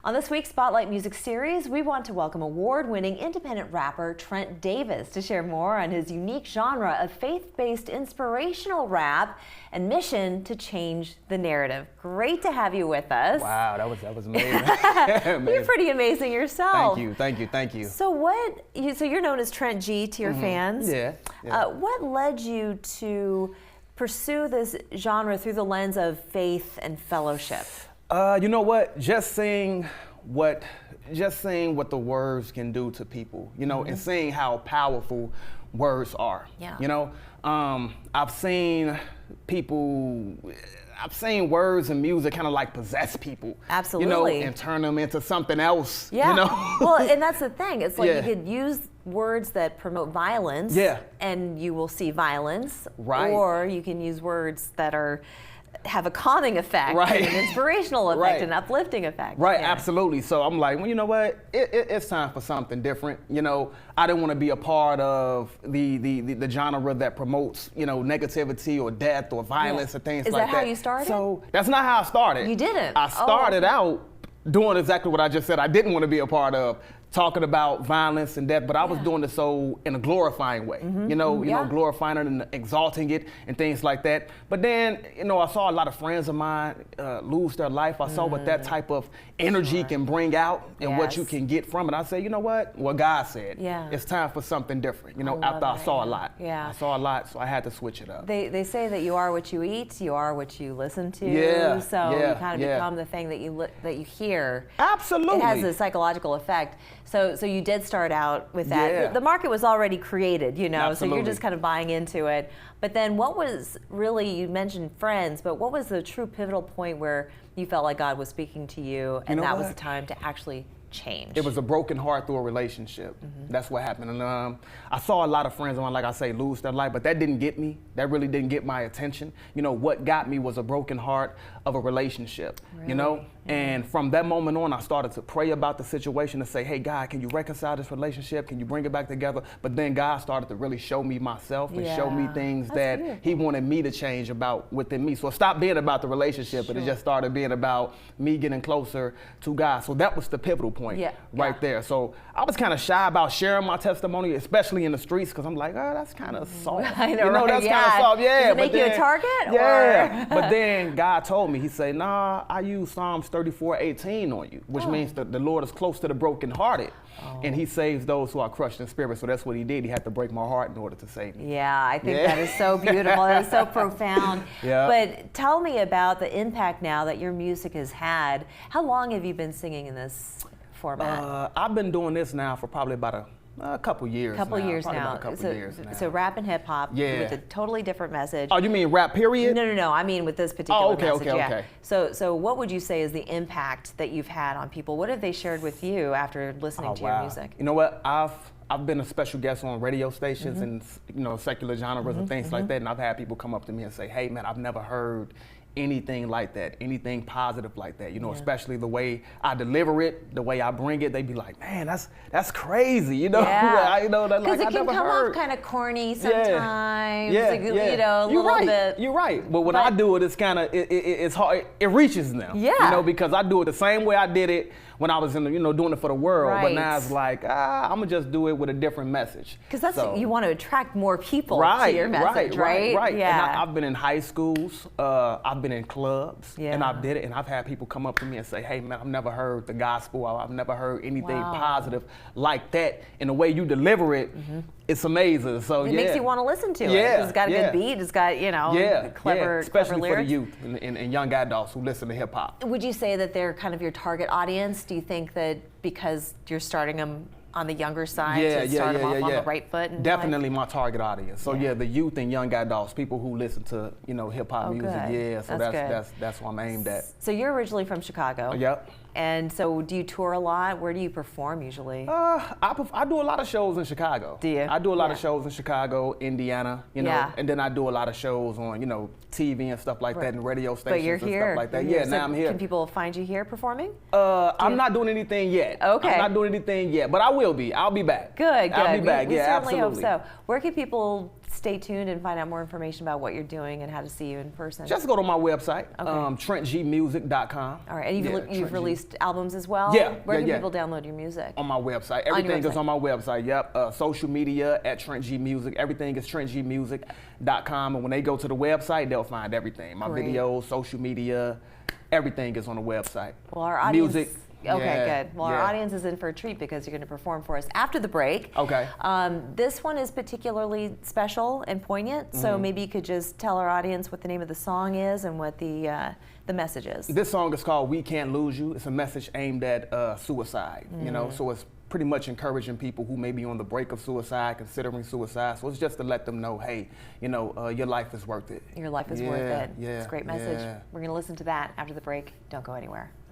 On this week's Spotlight Music Series, we want to welcome award-winning independent rapper Trent Davis to share more on his unique genre of faith-based inspirational rap and mission to change the narrative. Great to have you with us. Wow, that was amazing. You're pretty amazing yourself. Thank you. So you're known as Trent G to your fans. Yeah. What led you to pursue this genre through the lens of faith and fellowship? You know what? Just seeing what the words can do to people, and seeing how powerful words are. Yeah. I've seen words and music kind of like possess people. Absolutely. And turn them into something else. Yeah. Well, and that's the thing. It's like you could use words that promote violence. Yeah. And you will see violence. Right. Or you can use words that have a calming effect, right, and an inspirational effect, right, an uplifting effect. Right, yeah. Absolutely. So I'm like, well, you know what? It's time for something different. I didn't want to be a part of the genre that promotes, negativity or death or violence or things like that. Is that how you started? So that's not how I started. You didn't? I started out doing exactly what I just said I didn't want to be a part of. Talking about violence and death, but I was doing it so in a glorifying way, glorifying it and exalting it and things like that. But then, I saw a lot of friends of mine lose their life. I saw what that type of energy can bring out and what you can get from it. I said, you know what? What God said. Yeah. It's time for something different. After I saw a lot. Yeah. I saw a lot, so I had to switch it up. They say that you are what you eat, you are what you listen to. Yeah. So you kind of become the thing that you hear. Absolutely. It has a psychological effect. So you did start out with that. Yeah. The market was already created, Absolutely. So you're just kind of buying into it. But then what was really, you mentioned friends, but what was the true pivotal point where you felt like God was speaking to you and that was the time to actually change? It was a broken heart through a relationship. That's what happened. And I saw a lot of friends of mine, like I say, lose their life, but that didn't get me. That really didn't get my attention. What got me was a broken heart of a relationship, Really? And from that moment on, I started to pray about the situation and say, hey, God, can you reconcile this relationship? Can you bring it back together? But then God started to really show me myself and show me things that He wanted me to change about within me. So it stopped being about the relationship, but it just started being about me getting closer to God. So that was the pivotal point right there. So I was kind of shy about sharing my testimony, especially in the streets, because I'm like, oh, that's kind of soft. I know, that's kind of soft. Yeah. Does it make you a target? Yeah. But then God told me, He said, nah, I use Psalms 34:18 on you, which means that the Lord is close to the brokenhearted, and He saves those who are crushed in spirit. So that's what He did. He had to break my heart in order to save me. Yeah, I think that is so beautiful. That is so profound. Yeah. But tell me about the impact now that your music has had. How long have you been singing in this format? I've been doing this now for probably about a couple years now. So rap and hip hop with a totally different message. Oh, you mean rap period? No. I mean with this particular message. Okay. So what would you say is the impact that you've had on people? What have they shared with you after listening to your music? You know what? I've been a special guest on radio stations and secular genres and things like that, and I've had people come up to me and say, hey man, I've never heard anything like that, anything positive like that, especially the way I deliver it, the way I bring it. They be like, man, that's crazy, Because it can come off kind of corny sometimes, a little bit. You're right, but when I do it, it's kind of, it's hard, it reaches them, because I do it the same way I did it when I was in doing it for the world, but now it's like, I'm gonna just do it with a different message. Because you want to attract more people to your message, right? Yeah. And I've been in high schools, I've been in clubs, and I've did it, and I've had people come up to me and say, hey man, I've never heard the gospel, I've never heard anything positive like that, and the way you deliver it, it's amazing. So it makes you want to listen to it. It's got a good beat, it's got, clever especially lyrics. For the youth and young adults who listen to hip hop. Would you say that they're kind of your target audience? Do you think that because you're starting them on the younger side to start them off on the right foot? Definitely my target audience. So the youth and young adults, people who listen to hip hop music. Good. Yeah, so that's what I'm aimed at. So you're originally from Chicago. Yep. And so do you tour a lot? Where do you perform usually? I do a lot of shows in Chicago. Do you? I do a lot of shows in Chicago, Indiana, and then I do a lot of shows on, TV and stuff like that, and radio stations but you're and here. Stuff like that. Yeah, so now I'm here. Can people find you here performing? I'm not doing anything yet. Okay. I'm not doing anything yet, but I will be. I'll be back. Good. I'll be back. We certainly absolutely. hope so. Where can people stay tuned and find out more information about what you're doing and how to see you in person? Just go to my website, Okay. TrentGmusic.com. All right, and you've released albums as well? Yeah. Where can people download your music? On my website. Everything is on my website, yep. Social media at Trent G Music. Everything is TrentGmusic.com. And when they go to the website, they'll find everything. My videos, social media, everything is on the website. Well, our audience... Music. Okay, good. Well, our audience is in for a treat because you're going to perform for us after the break. Okay. This one is particularly special and poignant, so maybe you could just tell our audience what the name of the song is and what the message is. This song is called We Can't Lose You. It's a message aimed at suicide, you know, so it's pretty much encouraging people who may be on the brink of suicide, considering suicide. So it's just to let them know, hey, you know, your life is worth it. Your life is worth it. Yeah, it's a great message. Yeah. We're going to listen to that after the break. Don't go anywhere.